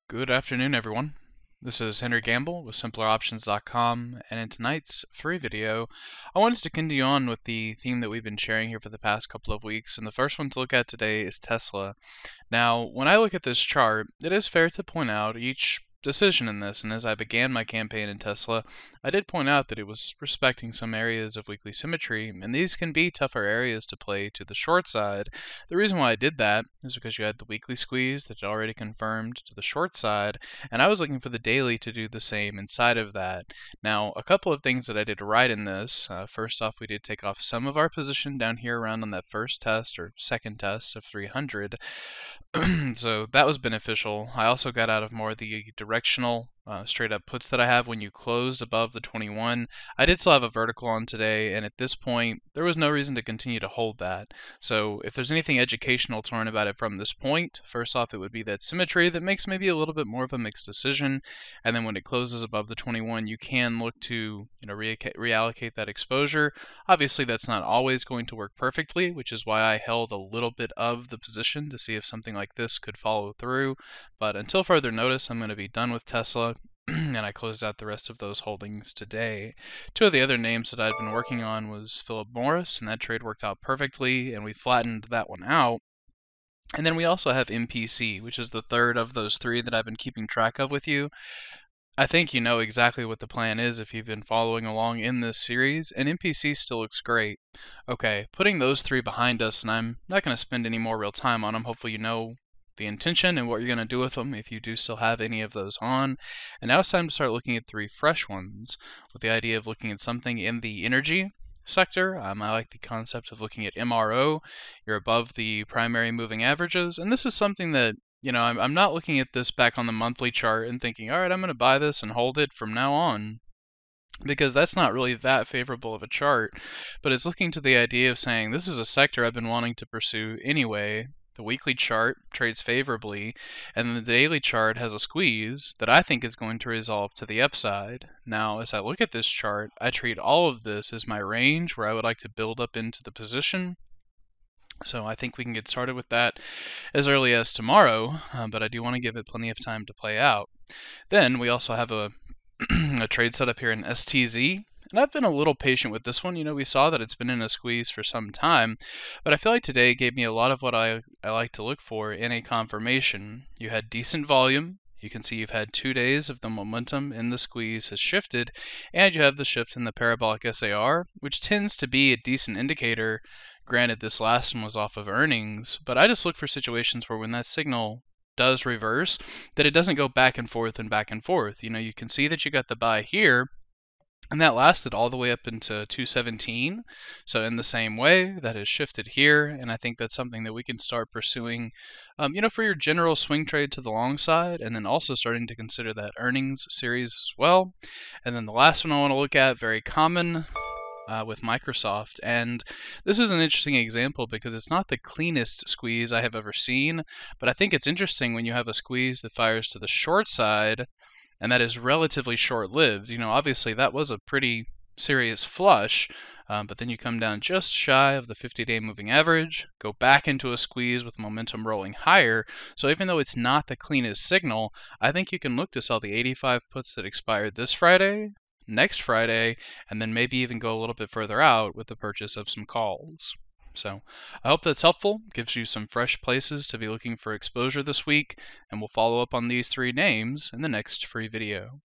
Good afternoon, everyone. This is Henry Gambell with SimplerOptions.com, and in tonight's free video, I wanted to continue on with the theme that we've been sharing here for the past couple of weeks, and the first one to look at today is Tesla. Now, when I look at this chart, it is fair to point out each decision in this, and as I began my campaign in Tesla, I did point out that it was respecting some areas of weekly symmetry, and these can be tougher areas to play to the short side. The reason why I did that is because you had the weekly squeeze that had already confirmed to the short side, and I was looking for the daily to do the same inside of that. Now, a couple of things that I did right in this. First off, we did take off some of our position down here around on that first test or second test of 300. So that was beneficial. I also got out of more of the directional straight up puts that I have when you closed above the 21. I did still have a vertical on today, and at this point there was no reason to continue to hold that. So if there's anything educational to learn about it from this point, first off it would be that symmetry that makes maybe a little bit more of a mixed decision, and then when it closes above the 21 you can look to reallocate that exposure. Obviously that's not always going to work perfectly, which is why I held a little bit of the position to see if something like this could follow through, but until further notice I'm going to be done with Tesla. And I closed out the rest of those holdings today. Two of the other names that I'd been working on was Philip Morris, and that trade worked out perfectly, and we flattened that one out. And then we also have MPC, which is the third of those three that I've been keeping track of with you. I think you know exactly what the plan is if you've been following along in this series, and MPC still looks great. Okay, putting those three behind us, and I'm not going to spend any more real time on them. Hopefully you know the intention and what you're going to do with them if you do still have any of those on. And now it's time to start looking at three fresh ones with the idea of looking at something in the energy sector. I like the concept of looking at MRO. You're above the primary moving averages, and this is something that I'm not looking at this back on the monthly chart and thinking, all right, I'm going to buy this and hold it from now on, because that's not really that favorable of a chart. But it's looking to the idea of saying this is a sector I've been wanting to pursue anyway. The weekly chart trades favorably, and the daily chart has a squeeze that I think is going to resolve to the upside. Now, as I look at this chart, I treat all of this as my range where I would like to build up into the position. So I think we can get started with that as early as tomorrow, but I do want to give it plenty of time to play out. Then we also have a trade setup here in STZ. And I've been a little patient with this one. We saw that it's been in a squeeze for some time, but I feel like today gave me a lot of what I like to look for in a confirmation. You had decent volume. You can see you've had 2 days of the momentum in the squeeze has shifted, and you have the shift in the parabolic SAR, which tends to be a decent indicator. Granted, this last one was off of earnings, but I just look for situations where when that signal does reverse, that it doesn't go back and forth and back and forth. You can see that you got the buy here, and that lasted all the way up into 217. So in the same way, that has shifted here, and I think that's something that we can start pursuing, for your general swing trade to the long side, and then also starting to consider that earnings series as well. And then the last one I want to look at, very common, with Microsoft. And this is an interesting example because it's not the cleanest squeeze I have ever seen, but I think it's interesting when you have a squeeze that fires to the short side, and that is relatively short-lived. Obviously that was a pretty serious flush, but then you come down just shy of the 50-day moving average, go back into a squeeze with momentum rolling higher. So even though it's not the cleanest signal, I think you can look to sell the 85 puts that expired this Friday, next Friday, and then maybe even go a little bit further out with the purchase of some calls. So I hope that's helpful, gives you some fresh places to be looking for exposure this week, and we'll follow up on these three names in the next free video.